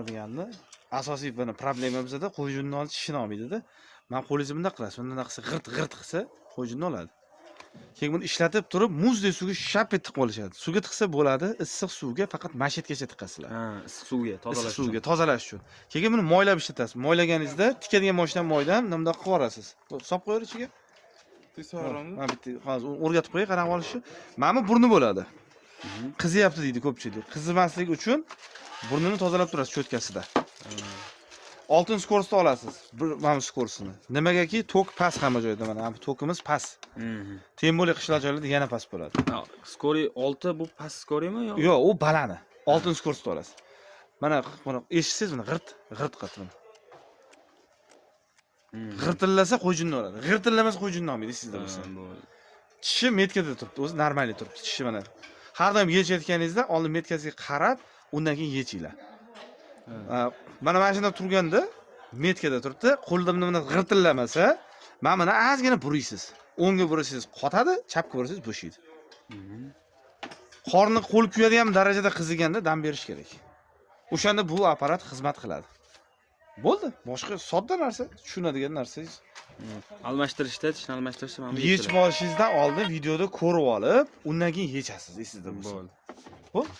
deganda asosiy buni problema bizada qo'yjunni olish ishini olmaydi-da. Men qo'lingizni bunday qilasiz, bunday qilsa g'irt qilsa qo'yjunni oladi. Keyin buni ishlatib turib muzdek suvga shap etib qolishadi. Suvga tiqsa bo'ladi, issiq suvga faqat mashetgacha tiqasizlar. Ha, issiq suvga tozalash uchun. Suvga tozalash uchun. Keyin buni moylab ishlatasiz. Moylaganingizda tikadigan mashina moydan nimda qilib yuborasiz. Solib qo'yar ichiga. Tesoramni. Mana bitta hozir o'rgatib qo'yay, qarab olishi. Mana burni bo'ladi. Qiziyapti deydi ko'pchilik. Qizimasligi uchun burnini tozalab turasiz cho'tkasida. Oltin skorsni olasiz. Mana skorsini. Nimagaki tok past hamma joyda mana. Bu tokimiz past. Tem bo'li qishloq joylarda yana past bo'ladi. Skori 6 bu past skorimi yo? Yo'q, u balani. Oltin skorsni olasiz. Mana buni eshitsangiz buni g'irt qiladi. G'irtillasa qo'yjunni oladi. G'irtillamasa qo'yjunni olmaydi sizda bo'lsa. Tishi metkada turibdi, o'zi normalniy turibdi tishi mana. Har doim yechayotganingizda oldin metkasiga qarab, undan keyin yechinglar. Mana mashina turganda metkada turibdi, qo'lda bundan g'irtillamasa, mana buni ozgina buraysiz. O'ngga burasiz qotadi, chapga burasiz bo'shaydi. Qorni qo'l kuyadigan darajada qiziganda dam berish kerak. O'shanda bu apparat xizmat qiladi. Bo'ldi. Boshqa sodda narsa, tushunadigan narsangiz. Almashtirishda, tishni almashtirishda mana bu Yechib olishingizdan oldin videoda ko'rib olib, undan keyin yechasiz, esingizda bo'lsin. bo'ldi. Bo'ldi.